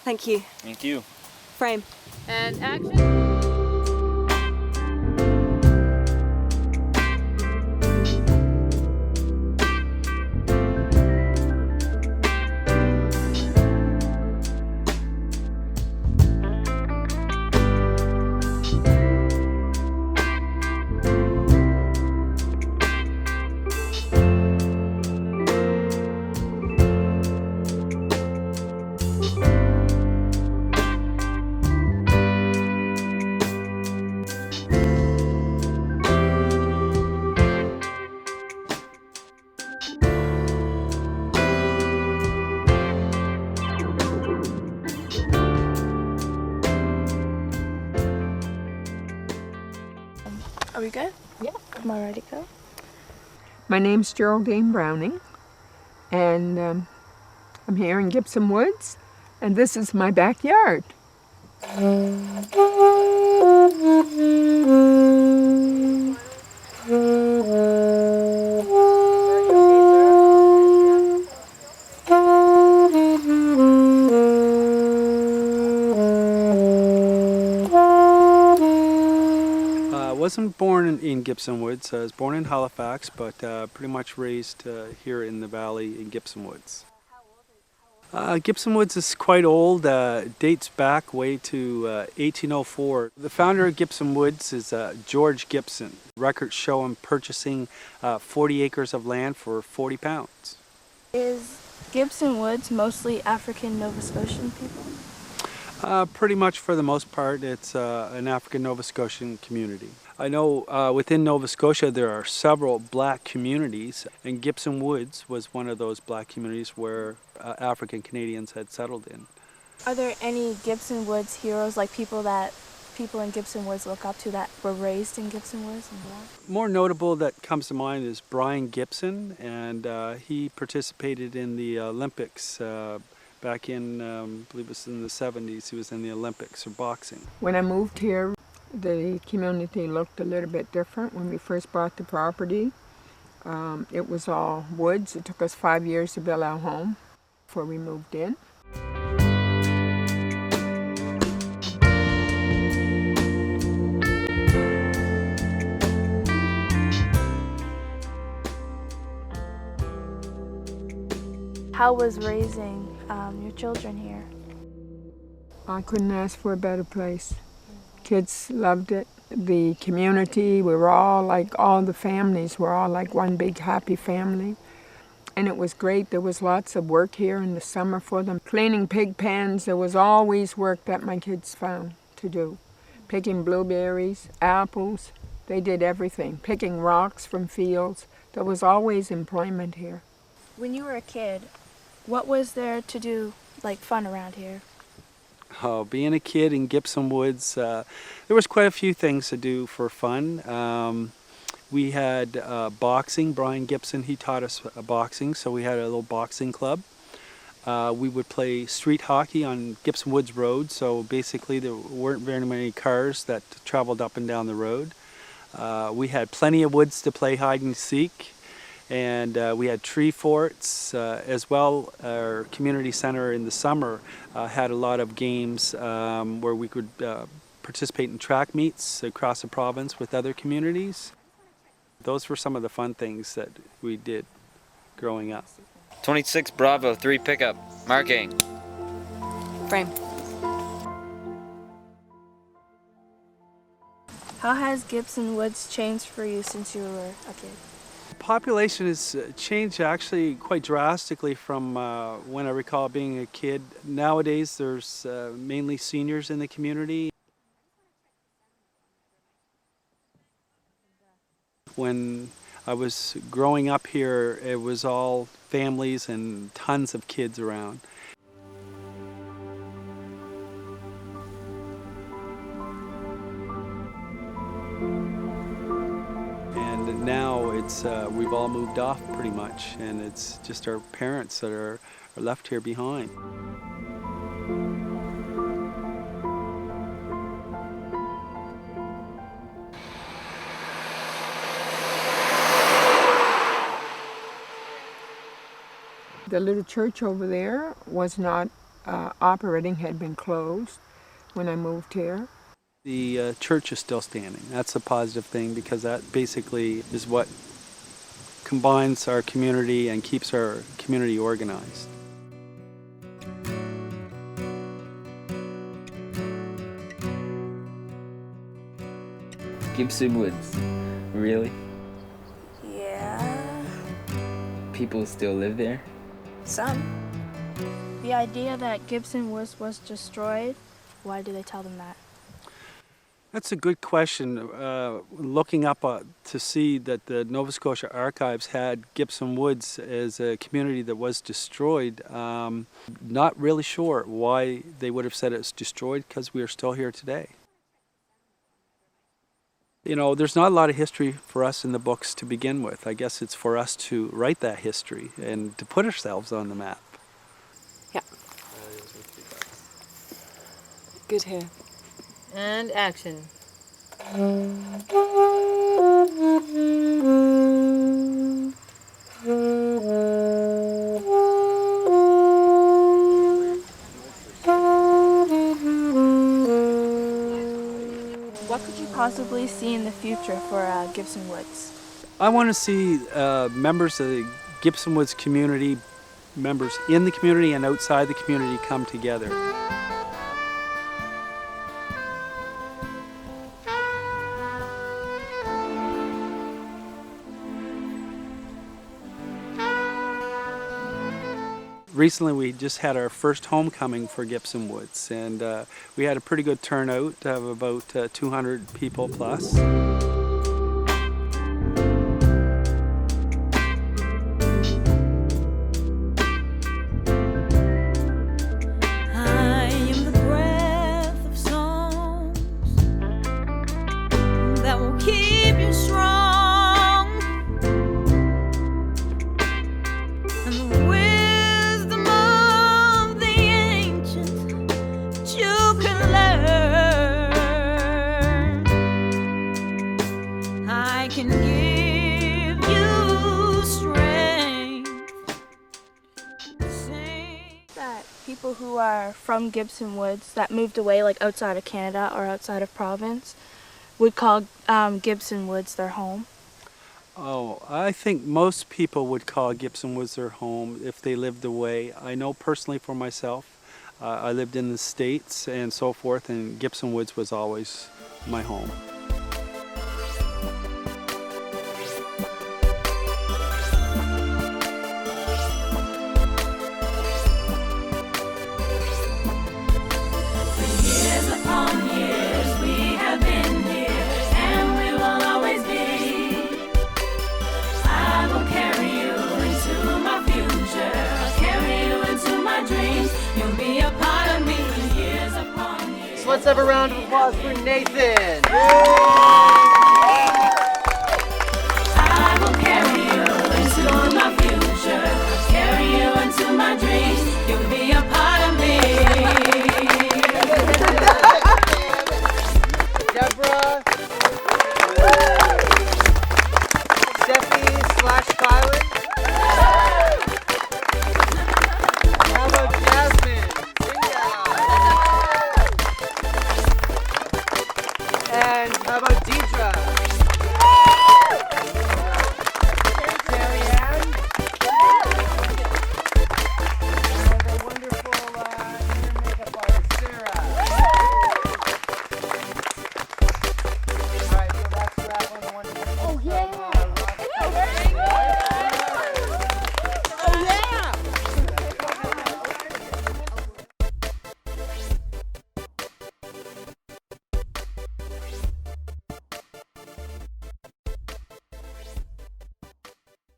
Thank you. Thank you. Frame. And action. Are we good? Yeah. Am I ready to go? My name's Geraldine Browning, and I'm here in Gibson Woods, and this is my backyard. I wasn't born in Gibson Woods. I was born in Halifax, but pretty much raised here in the valley in Gibson Woods. Gibson Woods is quite old, dates back way to 1804. The founder of Gibson Woods is George Gibson. Records show him purchasing 40 acres of land for £40. Is Gibson Woods mostly African Nova Scotian people? Pretty much for the most part, it's an African Nova Scotian community. I know within Nova Scotia there are several black communities, and Gibson Woods was one of those black communities where African Canadians had settled in. Are there any Gibson Woods heroes, like people in Gibson Woods look up to that were raised in Gibson Woods and black? More notable that comes to mind is Brian Gibson, and he participated in the Olympics back in, I believe it was in the 70s. He was in the Olympics for boxing. When I moved here, the community looked a little bit different. When we first bought the property, it was all woods. It took us 5 years to build our home before we moved in. How was raising your children here? I couldn't ask for a better place. Kids loved it. The community, we were all like, all the families were all like one big happy family. And it was great. There was lots of work here in the summer for them. Cleaning pig pens, there was always work that my kids found to do. Picking blueberries, apples, they did everything. Picking rocks from fields. There was always employment here. When you were a kid, what was there to do, like fun around here? Oh, being a kid in Gibson Woods, there was quite a few things to do for fun. We had boxing. Brian Gibson, he taught us boxing, so we had a little boxing club. We would play street hockey on Gibson Woods Road, so basically there weren't very many cars that traveled up and down the road. We had plenty of woods to play hide and seek. And we had tree forts as well. Our community center in the summer had a lot of games where we could participate in track meets across the province with other communities. Those were some of the fun things that we did growing up. 26 Bravo, 3 pickup. Marking. Frame. How has Gibson Woods changed for you since you were a kid? Population has changed actually quite drastically from when I recall being a kid. Nowadays there's mainly seniors in the community. When I was growing up here, it was all families and tons of kids around. And now it's we've all moved off pretty much, and it's just our parents that are left here behind. The little church over there was not operating had been closed when I moved here. The church is still standing. That's a positive thing because that basically is what combines our community and keeps our community organized. Gibson Woods. Really? Yeah, People still live there? some. The idea that Gibson Woods was destroyed, why do they tell them that? That's a good question. Looking up to see that the Nova Scotia Archives had Gibson Woods as a community that was destroyed, not really sure why they would have said it's destroyed because we are still here today. You know, there's not a lot of history for us in the books to begin with. I guess it's for us to write that history and to put ourselves on the map. Yeah. Good hair. And action. What could you possibly see in the future for Gibson Woods? I want to see members of the Gibson Woods community, members in the community and outside the community come together. Recently we just had our first homecoming for Gibson Woods and we had a pretty good turnout of about 200 people plus. People who are from Gibson Woods that moved away like outside of Canada or outside of province would call Gibson Woods their home? Oh, I think most people would call Gibson Woods their home if they lived away. I know personally for myself, I lived in the States and so forth, and Gibson Woods was always my home. Let's have a round of applause for Nathan.